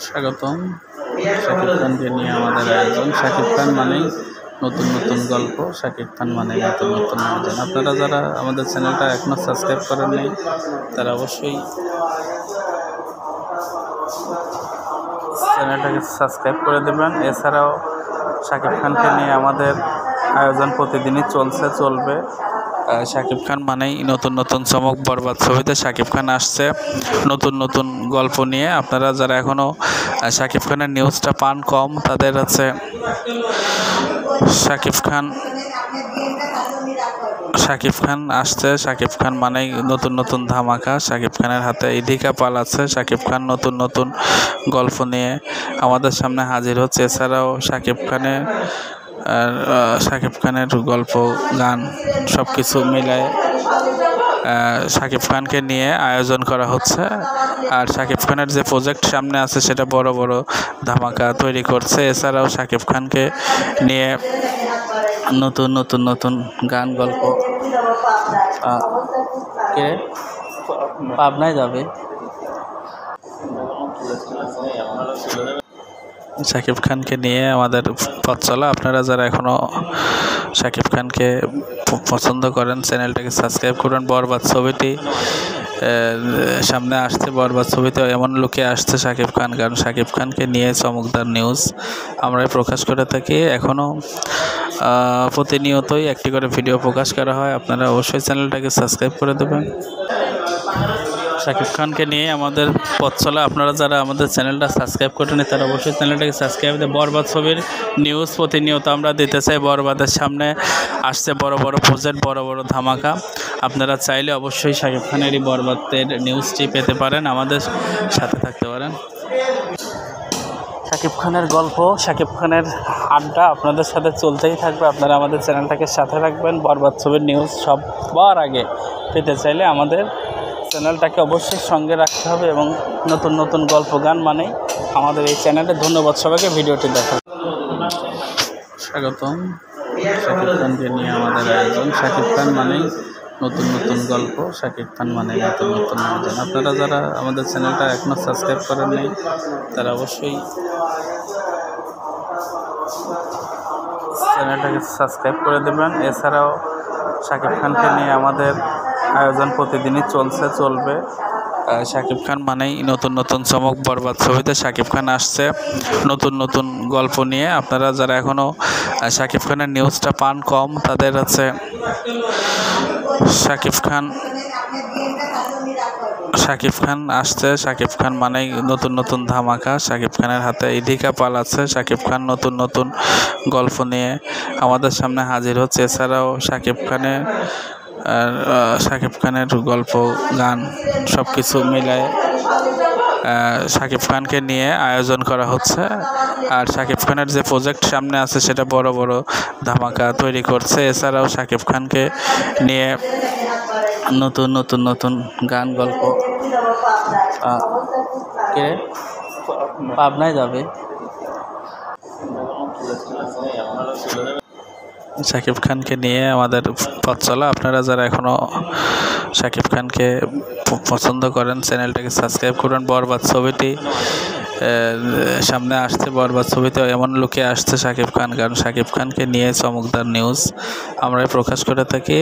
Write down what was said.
স্বাগতম। শাকিব খানকে নিয়ে আমাদের আয়োজন। শাকিব খান মানেই নতুন নতুন গল্প, শাকিব খান মানেই নতুন নতুন আয়োজন। আপনারা যারা আমাদের চ্যানেলটা এখনও সাবস্ক্রাইব করেননি তারা অবশ্যই চ্যানেলটাকে সাবস্ক্রাইব করে দেবেন। এছাড়াও শাকিব খানকে নিয়ে আমাদের আয়োজন প্রতিদিনই চলবে। শাকিব খান মানেই নতুন নতুন চমক। বরবাদ ছবিতে শাকিব খান আসছে নতুন নতুন গল্প নিয়ে। আপনারা যারা এখনও শাকিব খানের নিউজটা পান কম, তাদের হচ্ছে শাকিব খান আসছে। শাকিব খান মানেই নতুন নতুন ধামাকা। শাকিব খানের হাতে ইধিকা পাল আছে। শাকিব খান নতুন নতুন গল্প নিয়ে আমাদের সামনে হাজির হচ্ছে। এছাড়াও শাকিব খানের গল্প, গান সব কিছু মিলায় শাকিব খানকে নিয়ে আয়োজন করা হচ্ছে। আর শাকিব খানের যে প্রজেক্ট সামনে আছে সেটা বড় বড় ধামাকা তৈরি করছে। এছাড়াও শাকিব খানকে নিয়ে নতুন নতুন নতুন গান, গল্প কে পাবনায় যাবে। শাকিব খানকে নিয়ে আমাদের পথ চলা। আপনারা যারা এখনও শাকিব খানকে পছন্দ করেন, চ্যানেলটাকে সাবস্ক্রাইব করুন। বরবাদ ছবিটি সামনে আসছে। বরবাদ ছবিতে এমন লোকে আসছে শাকিব খান, কারণ শাকিব খানকে নিয়ে চমকদার নিউজ আমরাই প্রকাশ করে থাকি। এখনও প্রতিনিয়তই একটি করে ভিডিও প্রকাশ করা হয়। আপনারা অবশ্যই চ্যানেলটাকে সাবস্ক্রাইব করে দেবেন। শাকিব খানকে নিয়ে আমাদের পথ চলা। আপনারা যারা আমাদের চ্যানেলটা সাবস্ক্রাইব করেনি তারা অবশ্যই চ্যানেলটাকে সাবস্ক্রাইব দিয়ে বরবাদ ছবির নিউজ প্রতিনিয়ত আমরা দিতে চাই। বরবাদের সামনে আসছে বড় বড় প্রজেক্ট, বড় বড় ধামাকা। আপনারা চাইলে অবশ্যই শাকিব খানের এই বরবাদের নিউজটি পেতে পারেন, আমাদের সাথে থাকতে পারেন। শাকিব খানের গল্প, শাকিব খানের আড্ডা আপনাদের সাথে চলতেই থাকবে। আপনারা আমাদের চ্যানেলটাকে সাথে রাখবেন। বরবাদ ছবির নিউজ সবার আগে পেতে চাইলে আমাদের চ্যানেলটাকে অবশ্যই সঙ্গে রাখতে হবে এবং নতুন নতুন গল্প, গান মানেই আমাদের এই চ্যানেলে। ধন্যবাদ সবাইকে ভিডিওটি দেখার। স্বাগতম। শাকিব খানকে নিয়ে আমাদের আয়োজন। শাকিব খান মানেই নতুন নতুন গল্প, শাকিব খান মানেই নতুন নতুন আয়োজন। আপনারা যারা আমাদের চ্যানেলটা এখনও সাবস্ক্রাইব করেননি তারা অবশ্যই চ্যানেলটাকে সাবস্ক্রাইব করে দেবেন। এছাড়াও শাকিব খানকে নিয়ে আমাদের আয়োজন প্রতিদিনই চলবে। শাকিব খান মানেই নতুন নতুন চমক। বরবাদ ছবিতে শাকিব খান আসছে নতুন নতুন গল্প নিয়ে। আপনারা যারা এখনও শাকিব খানের নিউজটা পান কম, তাদের হচ্ছে শাকিব খান আসছে। শাকিব খান মানেই নতুন নতুন ধামাকা। শাকিব খানের হাতে ইধিকা পাল আছে। শাকিব খান নতুন নতুন গল্প নিয়ে আমাদের সামনে হাজির হচ্ছে। এছাড়াও শাকিব খানের গল্প, গান সব কিছু মিলায় শাকিব খানকে নিয়ে আয়োজন করা হচ্ছে। আর শাকিব খানের যে প্রজেক্ট সামনে আছে সেটা বড় বড় ধামাকা তৈরি করছে। এছাড়াও শাকিব খানকে নিয়ে নতুন নতুন নতুন গান, গল্প কে পাবনায় যাবে। শাকিব খানকে নিয়ে আমাদের পথ চলা। আপনারা যারা এখনও শাকিব খানকে পছন্দ করেন, চ্যানেলটাকে সাবস্ক্রাইব করুন। বরবাদ ছবিটি সামনে আসছে। বরবাদ ছবিতে এমন লোকে আসছে শাকিব খান, কারণ শাকিব খানকে নিয়ে চমকদার নিউজ আমরাই প্রকাশ করে থাকি।